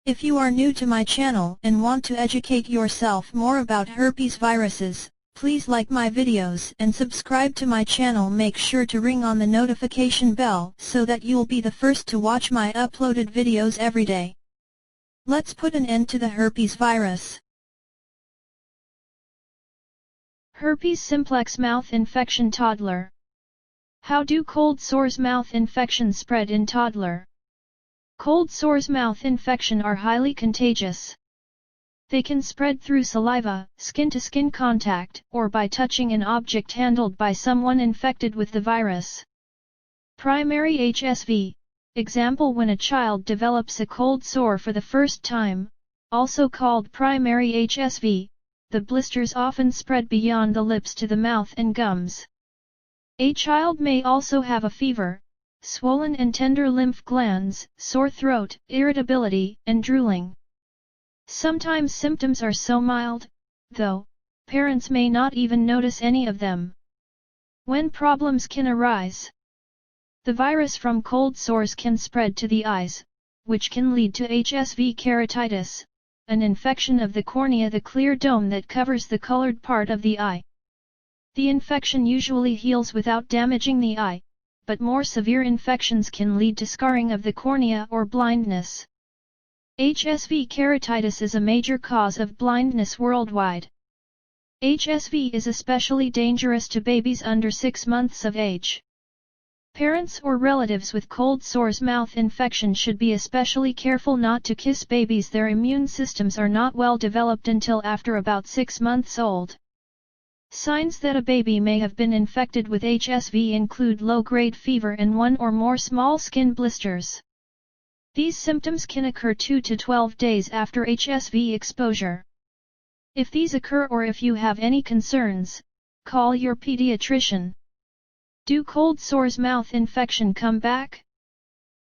If you are new to my channel and want to educate yourself more about herpes viruses, please like my videos and subscribe to my channel. Make sure to ring on the notification bell so that you'll be the first to watch my uploaded videos every day. Let's put an end to the herpes virus. Herpes simplex mouth infection toddler. How do cold sores mouth infection spread in toddler? Cold sores mouth infection are highly contagious. They can spread through saliva, skin-to-skin contact, or by touching an object handled by someone infected with the virus. Primary HSV. Example: when a child develops a cold sore for the first time, also called primary HSV, the blisters often spread beyond the lips to the mouth and gums. A child may also have a fever, swollen and tender lymph glands, sore throat, irritability, and drooling. Sometimes symptoms are so mild, though, parents may not even notice any of them. When problems can arise. The virus from cold sores can spread to the eyes, which can lead to HSV keratitis, an infection of the cornea, the clear dome that covers the colored part of the eye. The infection usually heals without damaging the eye, but more severe infections can lead to scarring of the cornea or blindness. HSV keratitis is a major cause of blindness worldwide. HSV is especially dangerous to babies under 6 months of age. Parents or relatives with cold sores mouth infection should be especially careful not to kiss babies. Their immune systems are not well developed until after about 6 months old. Signs that a baby may have been infected with HSV include low-grade fever and 1 or more small skin blisters. These symptoms can occur 2 to 12 days after HSV exposure. If these occur or if you have any concerns, call your pediatrician. Do cold sores mouth infection come back?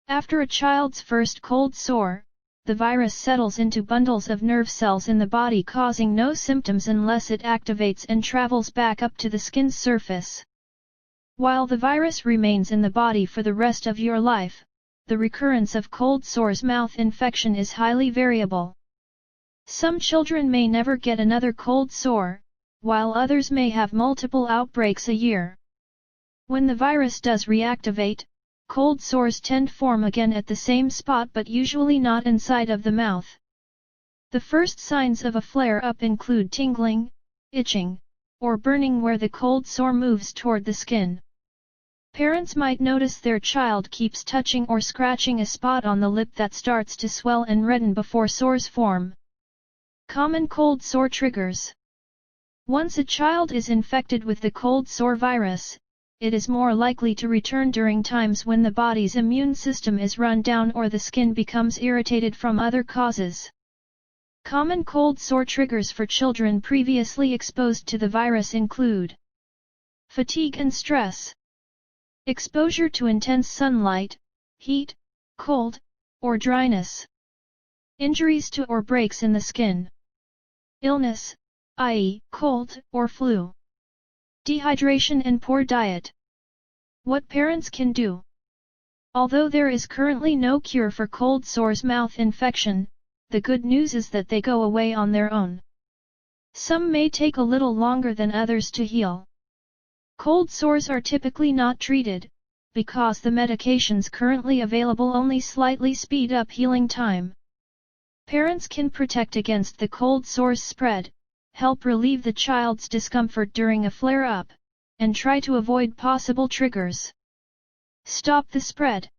After a child's first cold sore, the virus settles into bundles of nerve cells in the body, causing no symptoms unless it activates and travels back up to the skin's surface. While the virus remains in the body for the rest of your life, the recurrence of cold sores mouth infection is highly variable. Some children may never get another cold sore, while others may have multiple outbreaks a year. When the virus does reactivate, cold sores tend to form again at the same spot, but usually not inside of the mouth. The first signs of a flare-up include tingling, itching, or burning where the cold sore moves toward the skin. Parents might notice their child keeps touching or scratching a spot on the lip that starts to swell and redden before sores form. Common cold sore triggers. Once a child is infected with the cold sore virus, it is more likely to return during times when the body's immune system is run down or the skin becomes irritated from other causes. Common cold sore triggers for children previously exposed to the virus include fatigue and stress, exposure to intense sunlight, heat, cold, or dryness, injuries to or breaks in the skin, illness, i.e., cold or flu, dehydration and poor diet. What parents can do. Although there is currently no cure for cold sores mouth infection, the good news is that they go away on their own. Some may take a little longer than others to heal. Cold sores are typically not treated, because the medications currently available only slightly speed up healing time. Parents can protect against the cold sores spread, help relieve the child's discomfort during a flare-up, and try to avoid possible triggers. Stop the spread.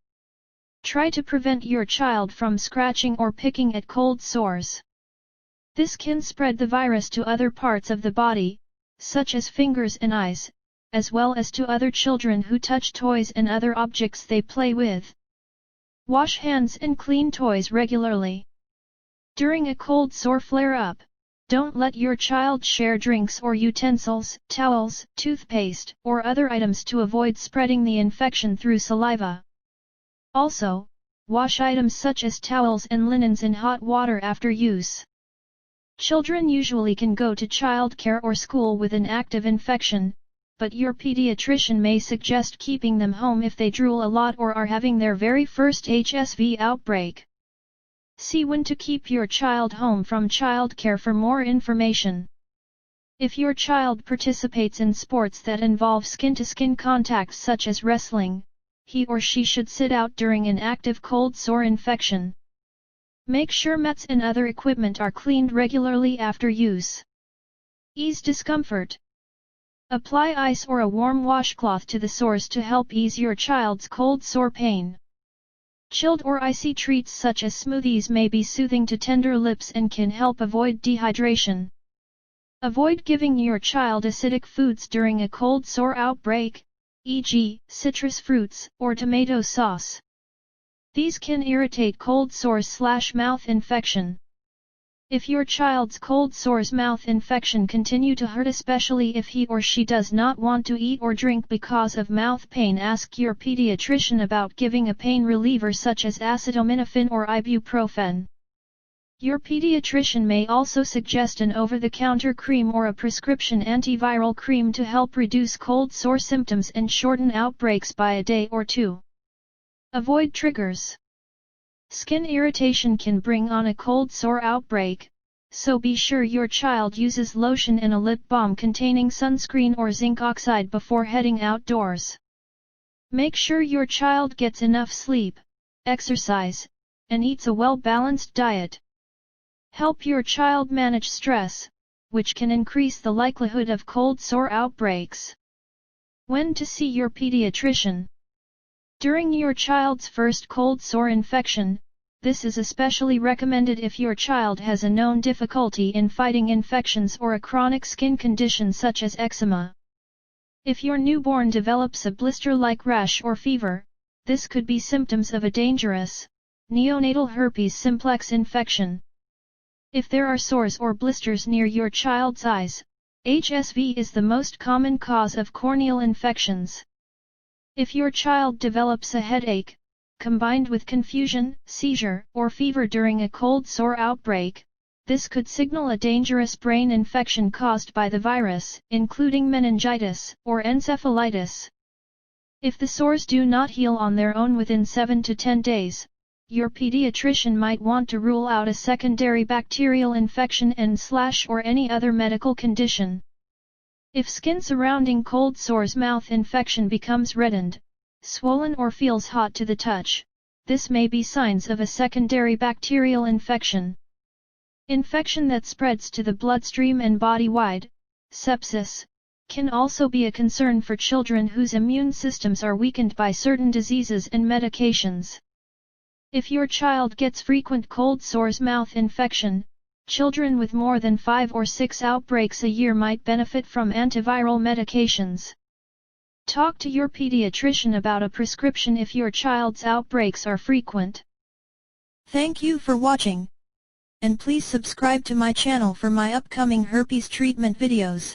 Try to prevent your child from scratching or picking at cold sores. This can spread the virus to other parts of the body, such as fingers and eyes, as well as to other children who touch toys and other objects they play with. Wash hands and clean toys regularly. During a cold sore flare-up, don't let your child share drinks or utensils, towels, toothpaste, or other items to avoid spreading the infection through saliva. Also, wash items such as towels and linens in hot water after use. Children usually can go to childcare or school with an active infection, but your pediatrician may suggest keeping them home if they drool a lot or are having their very first HSV outbreak. See when to keep your child home from childcare for more information. If your child participates in sports that involve skin-to-skin contact such as wrestling, he or she should sit out during an active cold sore infection. Make sure mats and other equipment are cleaned regularly after use. Ease discomfort. Apply ice or a warm washcloth to the sores to help ease your child's cold sore pain. Chilled or icy treats such as smoothies may be soothing to tender lips and can help avoid dehydration. Avoid giving your child acidic foods during a cold sore outbreak, e.g., citrus fruits or tomato sauce. These can irritate cold sores/mouth infection. If your child's cold sores mouth infection continue to hurt, especially if he or she does not want to eat or drink because of mouth pain, ask your pediatrician about giving a pain reliever such as acetaminophen or ibuprofen. Your pediatrician may also suggest an over-the-counter cream or a prescription antiviral cream to help reduce cold sore symptoms and shorten outbreaks by a day or two. Avoid triggers. Skin irritation can bring on a cold sore outbreak, so be sure your child uses lotion and a lip balm containing sunscreen or zinc oxide before heading outdoors. Make sure your child gets enough sleep, exercise, and eats a well-balanced diet. Help your child manage stress, which can increase the likelihood of cold sore outbreaks. When to see your pediatrician? During your child's first cold sore infection, this is especially recommended if your child has a known difficulty in fighting infections or a chronic skin condition such as eczema. If your newborn develops a blister-like rash or fever, this could be symptoms of a dangerous, neonatal herpes simplex infection. If there are sores or blisters near your child's eyes, HSV is the most common cause of corneal infections. If your child develops a headache, combined with confusion, seizure, or fever during a cold sore outbreak, this could signal a dangerous brain infection caused by the virus, including meningitis or encephalitis. If the sores do not heal on their own within 7 to 10 days, your pediatrician might want to rule out a secondary bacterial infection and/or any other medical condition. If skin surrounding cold sores mouth infection becomes reddened, swollen or feels hot to the touch, this may be signs of a secondary bacterial infection. Infection that spreads to the bloodstream and body-wide, sepsis, can also be a concern for children whose immune systems are weakened by certain diseases and medications. If your child gets frequent cold sores mouth infection, children with more than 5 or 6 outbreaks a year might benefit from antiviral medications. Talk to your pediatrician about a prescription if your child's outbreaks are frequent. Thank you for watching. And please subscribe to my channel for my upcoming herpes treatment videos.